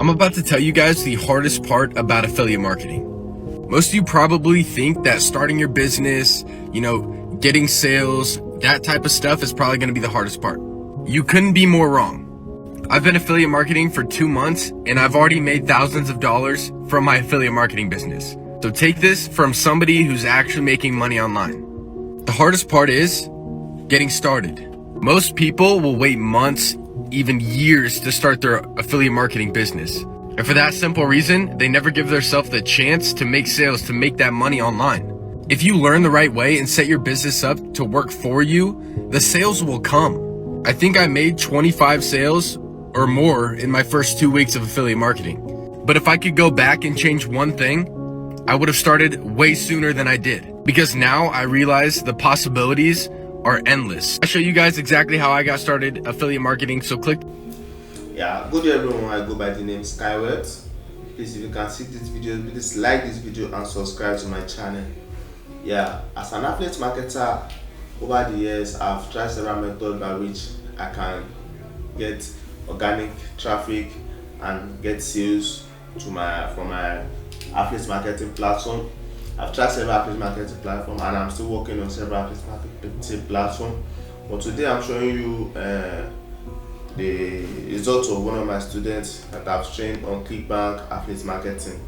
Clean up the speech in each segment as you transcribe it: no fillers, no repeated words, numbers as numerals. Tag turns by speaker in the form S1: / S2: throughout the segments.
S1: I'm about to tell you guys the hardest part about affiliate marketing. Most of you probably think that starting your business, getting sales, that type of stuff is probably going to be the hardest part. You couldn't be more wrong. I've been affiliate marketing for 2 months and I've already made thousands of dollars from my affiliate marketing business. So take this from somebody who's actually making money online. The hardest part is getting started. Most people will wait months, even years to start their affiliate marketing business. And for that simple reason, they never give themselves the chance to make sales, to make that money online. If you learn the right way and set your business up to work for you, the sales will come. I think I made 25 sales or more in my first 2 weeks of affiliate marketing. But if I could go back and change one thing, I would have started way sooner than I did. Because now I realize the possibilities are endless. I'll show you guys exactly how I got started affiliate marketing, so click.
S2: Yeah, good day everyone. I go by the name Skyward. Please, if you can see this video, please like this video and subscribe to my channel. Yeah, as an affiliate marketer, over the years I've tried several methods by which I can get organic traffic and get sales from my affiliate marketing platform. I've tried several affiliate marketing platforms and I'm still working on several affiliate marketing platforms. But today I'm showing you the results of one of my students that I've trained on ClickBank affiliate marketing.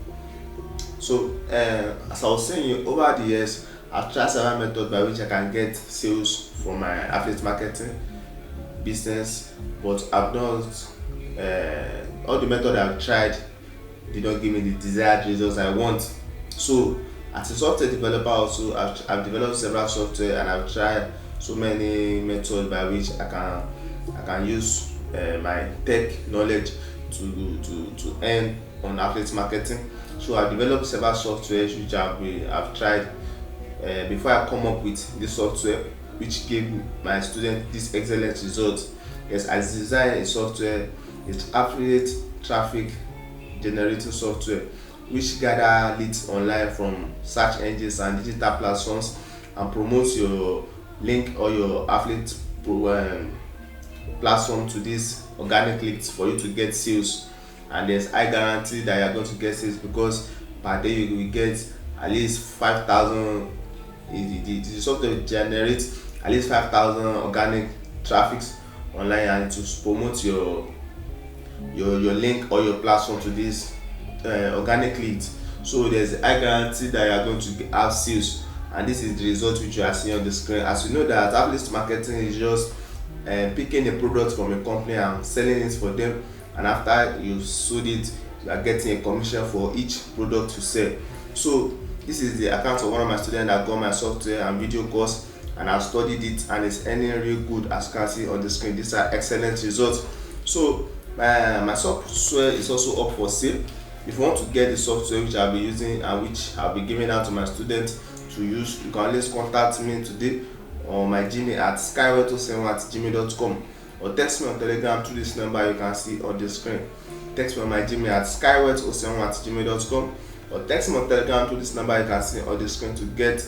S2: So as I was saying, over the years I've tried several methods by which I can get sales from my affiliate marketing business, but I've not all the methods I've tried did not give me the desired results I want. So as a software developer also, I've developed several software and I've tried so many methods by which I can use my tech knowledge to earn on affiliate marketing. So I've developed several softwares which I've tried before I come up with this software which gave my student this excellent result. Yes, I designed a software, it's affiliate traffic generating software which gather leads online from search engines and digital platforms and promotes your link or your affiliate platform to these organic leads for you to get sales. And there's I guarantee that you're going to get sales because per day you will get at least 5,000. The software will generate at least 5,000 organic traffics online and to promote your link or your platform to this organic leads. So there's I guarantee that you are going to have sales, and this is the result which you are seeing on the screen. As you know that affiliate marketing is just picking a product from a company and selling it for them, and after you sold it you are getting a commission for each product you sell. So this is the account of one of my students that got my software and video course, and I've studied it and it's earning real good. As you can see on the screen, these are excellent results. So my software is also up for sale. If you want to get the software which I'll be using and which I'll be giving out to my students to use, you can always contact me today on my Gmail at skyward07@gmail.com or text me on Telegram through this number you can see on the screen. Text me on my Gmail at skyward07@gmail.com or text me on Telegram through this number you can see on the screen to get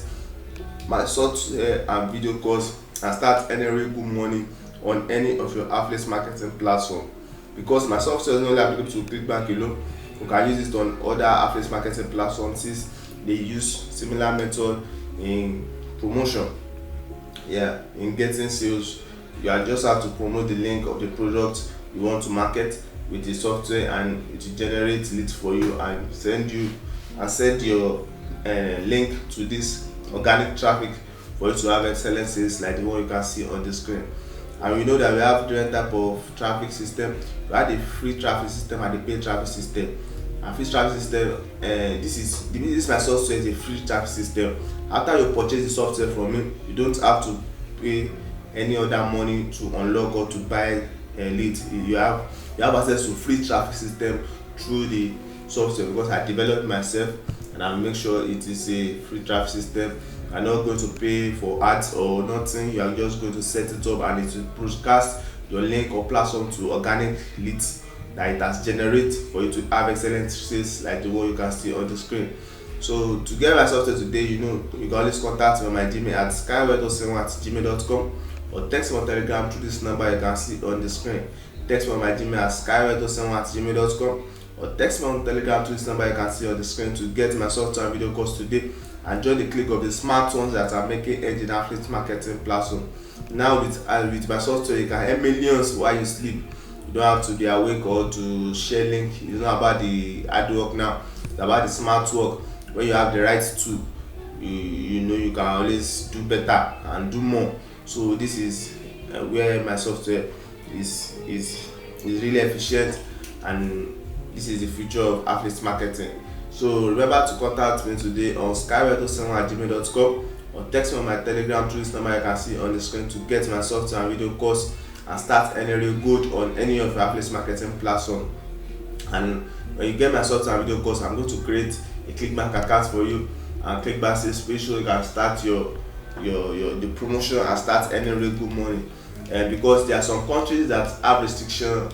S2: my software and video course and start earning real good money on any of your affiliate marketing platform. Because my software is not only applicable to ClickBank alone, you can use it on other affiliate marketing platforms since they use similar method in promotion. Yeah, in getting sales, you just have to promote the link of the product you want to market with the software and it will generate leads for you and send your link to this organic traffic for you to have excellent sales like the one you can see on the screen. And we know that we have different type of traffic system. We have the free traffic system and the paid traffic system. And free traffic system, this my software is a free traffic system. After you purchase the software from me, you don't have to pay any other money to unlock or to buy a lead. You have access to free traffic system through the software because I developed myself and I make sure it is a free traffic system. You're not going to pay for ads or nothing. You are just going to set it up and it will broadcast your link or platform to organic leads that it has generated for you to have excellent sales like the one you can see on the screen. So to get my software today, you can always contact me on my Gmail at skyward07@gmail.com or text me on Telegram through this number you can see on the screen. Text me on my Gmail at skyward07@gmail.com or text me on Telegram to this number you can see on the screen to get my software and video course today and join the clique of the smart ones that are making edge in affiliate marketing platform. Now with my software you can earn millions while you sleep. You don't have to be awake or to share link. It's not about the hard work now, it's about the smart work. When you have the right tool, you know you can always do better and do more. So this is where my software is really efficient, and this is the future of affiliate marketing. So remember to contact me today on skyway7@gmail.com or text me on my Telegram through this number you can see on the screen to get my software and video course and start earning real good on any of your affiliate marketing platform. And when you get my software and video course, I'm going to create a clickbank account for you, and clickbank says so you can start your the promotion and start earning real good money. And because there are some countries that have restriction